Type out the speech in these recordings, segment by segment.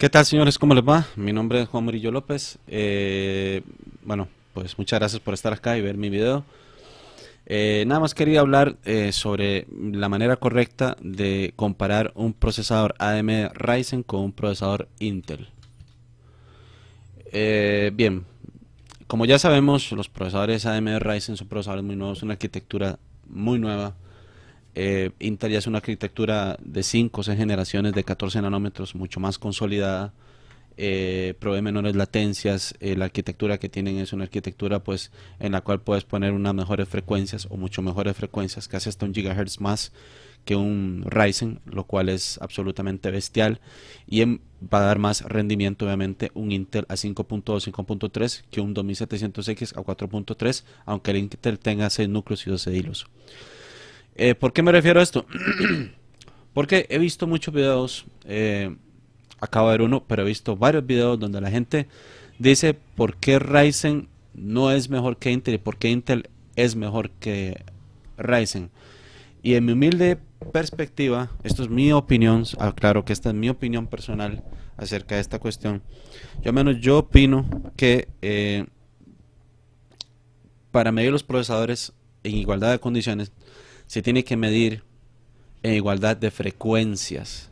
¿Qué tal, señores? ¿Cómo les va? Mi nombre es Juan Murillo López. Bueno, pues muchas gracias por estar acá y ver mi video. Nada más quería hablar sobre la manera correcta de comparar un procesador AMD Ryzen con un procesador Intel. Bien, como ya sabemos, los procesadores AMD Ryzen son procesadores muy nuevos, una arquitectura muy nueva. Intel ya es una arquitectura de 5 o 6 generaciones de 14 nanómetros, mucho más consolidada, provee menores latencias. La arquitectura que tienen es una arquitectura pues en la cual puedes poner unas mejores frecuencias o mucho mejores frecuencias, casi hasta un gigahertz más que un Ryzen, lo cual es absolutamente bestial, y va a dar más rendimiento obviamente un Intel a 5.2, 5.3 que un 2700X a 4.3, aunque el Intel tenga 6 núcleos y 12 hilos. ¿Por qué me refiero a esto? Porque he visto muchos videos, acabo de ver uno, pero he visto varios videos donde la gente dice por qué Ryzen no es mejor que Intel y por qué Intel es mejor que Ryzen. Y en mi humilde perspectiva, esto es mi opinión, aclaro que esta es mi opinión personal acerca de esta cuestión. Yo al menos yo opino que para medir los procesadores en igualdad de condiciones se tiene que medir en igualdad de frecuencias.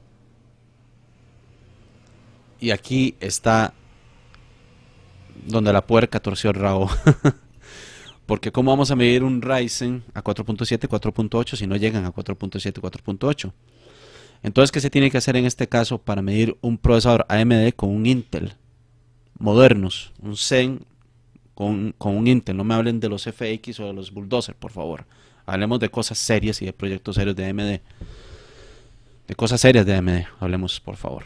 Y aquí está donde la puerca torció el rabo. Porque ¿cómo vamos a medir un Ryzen a 4.7, 4.8 si no llegan a 4.7, 4.8? Entonces, ¿qué se tiene que hacer en este caso para medir un procesador AMD con un Intel? Modernos, un Zen con un Intel. No me hablen de los FX o de los Bulldozer, por favor. Hablemos de cosas serias y de proyectos serios de AMD. De cosas serias de AMD, hablemos, por favor.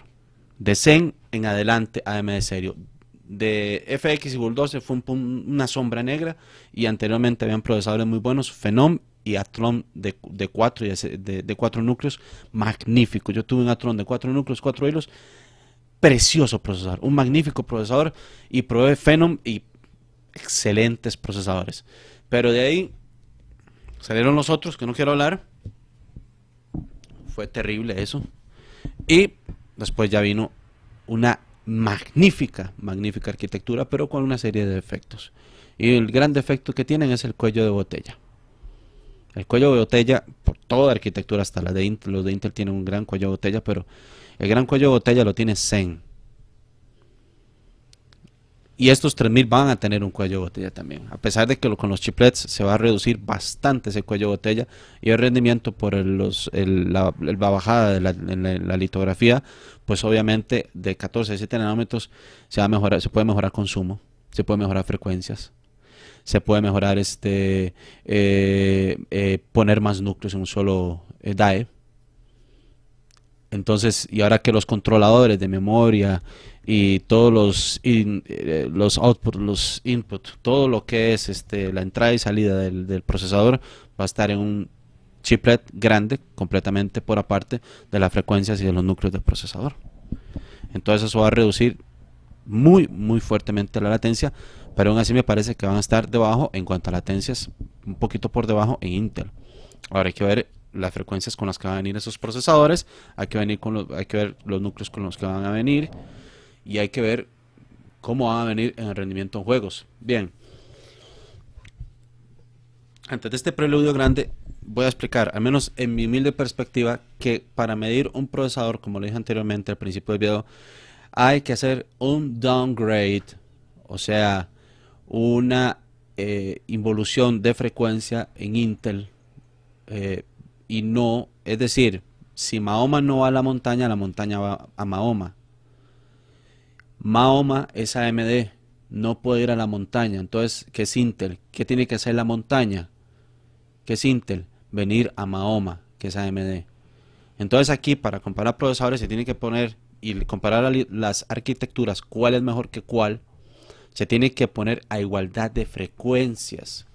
De Zen en adelante, AMD serio. De FX y Bulldozer fue una sombra negra, y anteriormente habían procesadores muy buenos, Phenom y Athlon de 4 de 4 núcleos, magnífico. Yo tuve un Athlon de 4 núcleos, 4 hilos, precioso procesador, un magnífico procesador, y probé Phenom y excelentes procesadores. Pero de ahí salieron los otros que no quiero hablar. Fue terrible eso. Y después ya vino una magnífica, magnífica arquitectura, pero con una serie de defectos. Y el gran defecto que tienen es el cuello de botella. El cuello de botella, por toda arquitectura, hasta la de Intel, los de Intel tienen un gran cuello de botella, pero el gran cuello de botella lo tiene Zen. Y estos 3000 van a tener un cuello de botella también. A pesar de que con los chiplets se va a reducir bastante ese cuello de botella, y el rendimiento por la bajada de la litografía, pues obviamente de 14 a 7 nanómetros se va a mejorar, se puede mejorar consumo, se puede mejorar frecuencias, se puede mejorar poner más núcleos en un solo DAE. Entonces, y ahora que los controladores de memoria y todos los output, los input, todo lo que es la entrada y salida del procesador va a estar en un chiplet grande, completamente por aparte de las frecuencias y de los núcleos del procesador. Entonces eso va a reducir muy fuertemente la latencia, pero aún así me parece que van a estar debajo en cuanto a latencias, un poquito por debajo en Intel. Ahora hay que ver las frecuencias con las que van a venir esos procesadores, hay que ver los núcleos con los que van a venir, y hay que ver cómo van a venir en el rendimiento en juegos. Bien, antes de este preludio grande, voy a explicar, al menos en mi humilde perspectiva, que para medir un procesador, como lo dije anteriormente al principio del video, hay que hacer un downgrade, o sea, una involución de frecuencia en Intel, y no, es decir, si Mahoma no va a la montaña va a Mahoma. Mahoma es AMD, no puede ir a la montaña. Entonces, ¿qué es Intel? ¿Qué tiene que hacer la montaña? ¿Qué es Intel? Venir a Mahoma, que es AMD. Entonces aquí, para comparar procesadores, se tiene que poner y comparar las arquitecturas, cuál es mejor que cuál. Se tiene que poner a igualdad de frecuencias.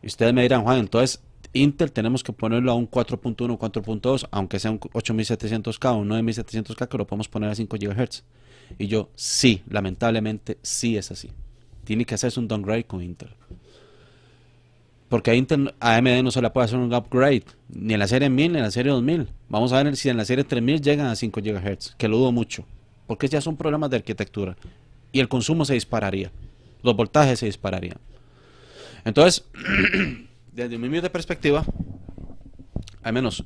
Y ustedes me dirán, Juan, entonces Intel tenemos que ponerlo a un 4.1, 4.2, aunque sea un 8700K o un 9700K, que lo podemos poner a 5 GHz. Y yo, sí, lamentablemente, sí es así. Tiene que hacerse un downgrade con Intel. Porque a AMD no se le puede hacer un upgrade, ni en la serie 1000 ni en la serie 2000. Vamos a ver si en la serie 3000 llegan a 5 GHz, que lo dudo mucho. porque ya son problemas de arquitectura y el consumo se dispararía, los voltajes se dispararían. Entonces, desde mi humilde perspectiva, al menos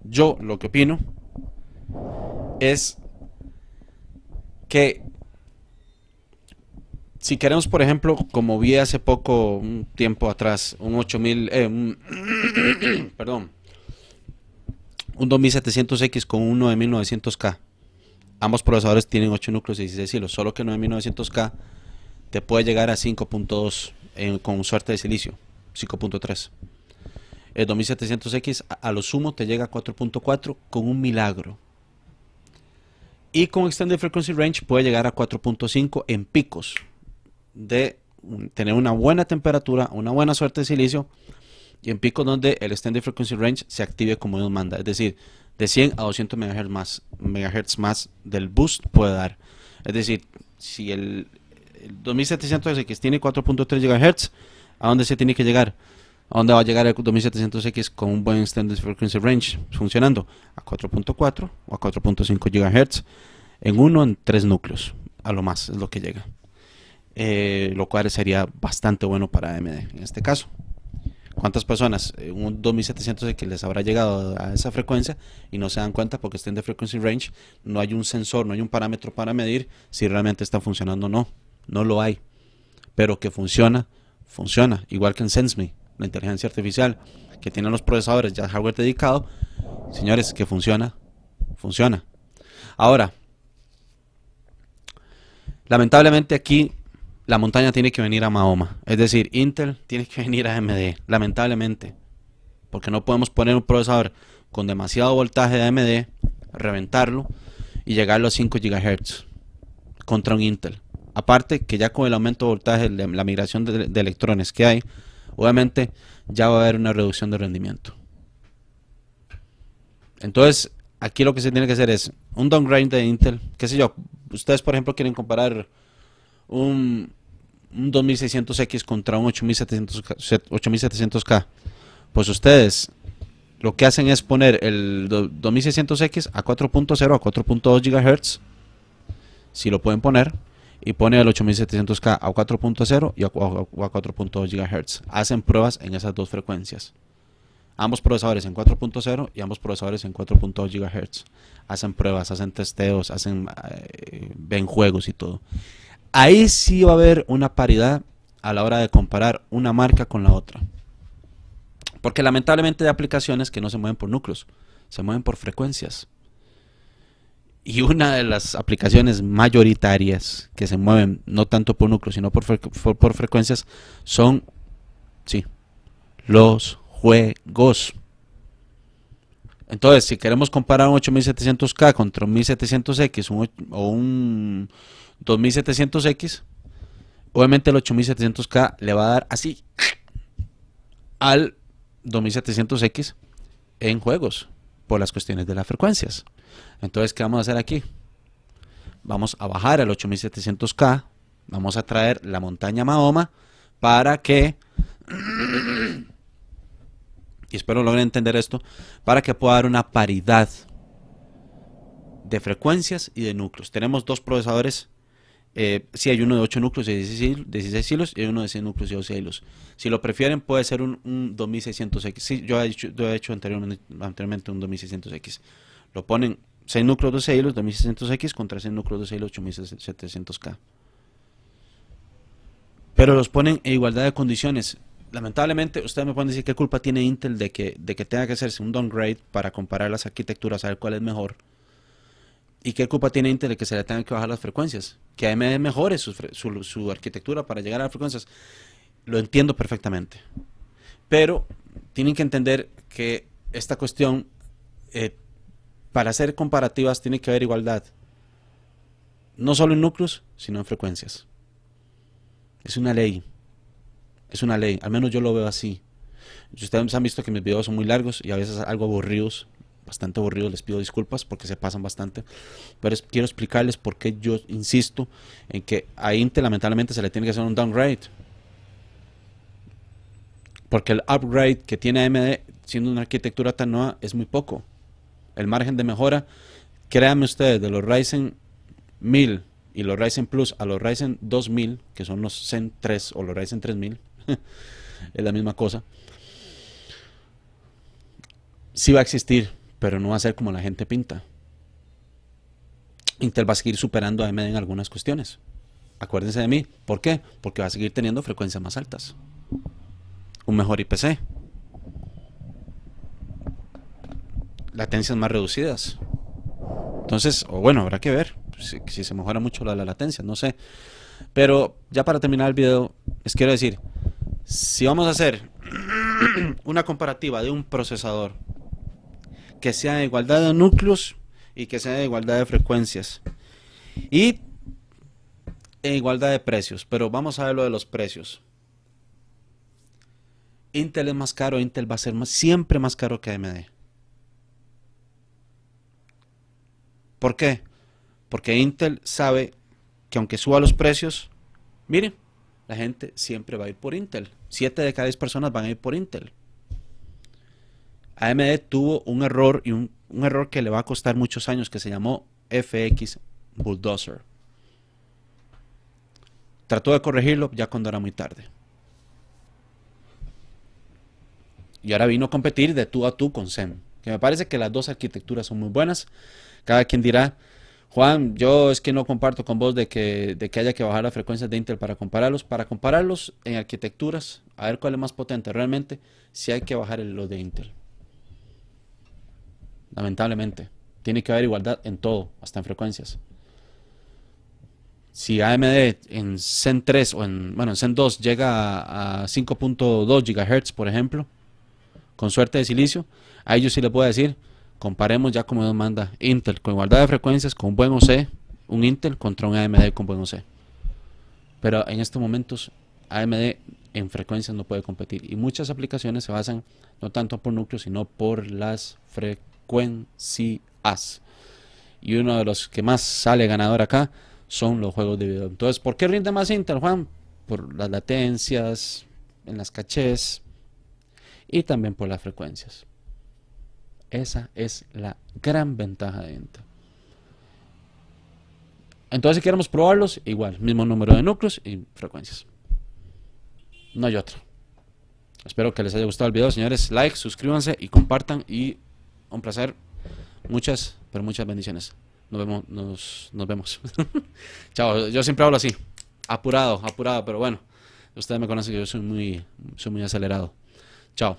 yo lo que opino es que si queremos, por ejemplo, como vi hace poco, un tiempo atrás, un 8000, perdón, un 2700X con un 9900K. Ambos procesadores tienen 8 núcleos y 16 hilos, solo que 9900K te puede llegar a 5.2 con suerte de silicio, 5.3. El 2700X a lo sumo te llega a 4.4 con un milagro. Y con Extended Frequency Range puede llegar a 4.5 en picos de tener una buena temperatura, una buena suerte de silicio, y en picos donde el Extended Frequency Range se active como Dios manda, es decir, de 100 a 200 MHz más del boost puede dar. Es decir, si el 2700X tiene 4.3 GHz, ¿a dónde se tiene que llegar? ¿A dónde va a llegar el 2700X con un buen Extended Frequency Range funcionando? A 4.4 o a 4.5 GHz en 1 en 3 núcleos, a lo más es lo que llega. Lo cual sería bastante bueno para AMD en este caso. ¿Cuántas personas un 2700X les habrá llegado a esa frecuencia y no se dan cuenta porque estén de frequency range? No hay un sensor, no hay un parámetro para medir si realmente está funcionando o no. No lo hay. Pero que funciona, funciona. Igual que en SenseMe, la inteligencia artificial que tienen los procesadores ya hardware dedicado. Señores, que funciona, funciona. Ahora, lamentablemente aquí la montaña tiene que venir a Mahoma, es decir, Intel tiene que venir a AMD, lamentablemente, porque no podemos poner un procesador con demasiado voltaje de AMD, reventarlo y llegarlo a 5 GHz contra un Intel. Aparte que ya con el aumento de voltaje, la migración de electrones que hay, obviamente ya va a haber una reducción de rendimiento. Entonces, aquí lo que se tiene que hacer es un downgrade de Intel, qué sé yo, ustedes por ejemplo quieren comparar un 2600X contra un 8700K, pues ustedes lo que hacen es poner el 2600X a 4.0 a 4.2 GHz, si lo pueden poner, y ponen el 8700K a 4.0 y a 4.2 GHz. Hacen pruebas en esas dos frecuencias. Ambos procesadores en 4.0 y ambos procesadores en 4.2 GHz. Hacen pruebas, hacen testeos, ven juegos y todo. Ahí sí va a haber una paridad a la hora de comparar una marca con la otra. Porque lamentablemente hay aplicaciones que no se mueven por núcleos, se mueven por frecuencias. Y una de las aplicaciones mayoritarias que se mueven no tanto por núcleos, sino por frecuencias son, sí, los juegos. Entonces, si queremos comparar un 8700K contra un 1700X o un 2700X, obviamente el 8700K le va a dar así al 2700X en juegos por las cuestiones de las frecuencias. Entonces, ¿qué vamos a hacer aquí? Vamos a bajar al 8700K, vamos a traer la montaña Mahoma para que, y espero logren entender esto, para que pueda dar una paridad de frecuencias y de núcleos. Tenemos dos procesadores. Si hay uno de 8 núcleos y 16 hilos y hay uno de 6 núcleos y 12 hilos. Si lo prefieren puede ser un 2600X. Sí, yo he hecho anteriormente un 2600X. Lo ponen 6 núcleos 12 hilos 2600X contra 6 núcleos 12 hilos 8700K. Pero los ponen en igualdad de condiciones. Lamentablemente ustedes me pueden decir qué culpa tiene Intel de que tenga que hacerse un downgrade para comparar las arquitecturas, a ver cuál es mejor. ¿Y qué culpa tiene Intel de que se le tengan que bajar las frecuencias? Que AMD mejore su arquitectura para llegar a las frecuencias. Lo entiendo perfectamente. Pero tienen que entender que esta cuestión, para hacer comparativas, tiene que haber igualdad. No solo en núcleos, sino en frecuencias. Es una ley. Es una ley. Al menos yo lo veo así. Ustedes han visto que mis videos son muy largos y a veces algo aburridos. Bastante aburridos, les pido disculpas porque se pasan bastante, pero quiero explicarles por qué yo insisto en que a Intel lamentablemente se le tiene que hacer un downgrade, porque el upgrade que tiene AMD siendo una arquitectura tan nueva es muy poco. El margen de mejora, créanme ustedes, de los Ryzen 1000 y los Ryzen Plus a los Ryzen 2000, que son los Zen 3 o los Ryzen 3000, es la misma cosa. Sí va a existir, pero no va a ser como la gente pinta. Intel va a seguir superando a AMD en algunas cuestiones. Acuérdense de mí. ¿Por qué? Porque va a seguir teniendo frecuencias más altas, un mejor IPC, latencias más reducidas. Entonces, o bueno, habrá que ver si se mejora mucho la latencia, no sé. Pero ya para terminar el video, les quiero decir, si vamos a hacer una comparativa de un procesador que sea de igualdad de núcleos y que sea de igualdad de frecuencias y en igualdad de precios, pero vamos a ver lo de los precios. Intel es más caro, Intel va a ser siempre más caro que AMD. ¿Por qué? Porque Intel sabe que aunque suba los precios, miren, la gente siempre va a ir por Intel. 7 de cada 10 personas van a ir por Intel. AMD tuvo un error y un error que le va a costar muchos años, que se llamó FX Bulldozer. Trató de corregirlo ya cuando era muy tarde. Y ahora vino a competir de tú a tú con Zen, que me parece que las dos arquitecturas son muy buenas. Cada quien dirá, Juan, yo es que no comparto con vos de que haya que bajar las frecuencias de Intel para compararlos. Para compararlos en arquitecturas, a ver cuál es más potente. Realmente, sí hay que bajar los de Intel. Lamentablemente, tiene que haber igualdad en todo, hasta en frecuencias. Si AMD en Zen 3 o en Zen 2 llega a 5.2 GHz, por ejemplo, con suerte de silicio, a ellos sí les puedo decir, comparemos ya como nos manda Intel con igualdad de frecuencias, con buen OC, un Intel contra un AMD con buen OC. Pero en estos momentos AMD en frecuencias no puede competir y muchas aplicaciones se basan no tanto por núcleos sino por las frecuencias. Y uno de los que más sale ganador acá son los juegos de video. Entonces, ¿por qué rinde más Intel, Juan? Por las latencias, en las cachés y también por las frecuencias. Esa es la gran ventaja de Intel. Entonces, si queremos probarlos, igual, mismo número de núcleos y frecuencias. No hay otra. Espero que les haya gustado el video, señores. Like, suscríbanse y compartan. Y un placer. Muchas, pero muchas bendiciones. Nos vemos. Chao. Yo siempre hablo así. Apurado, pero bueno. Ustedes me conocen que yo soy muy acelerado. Chao.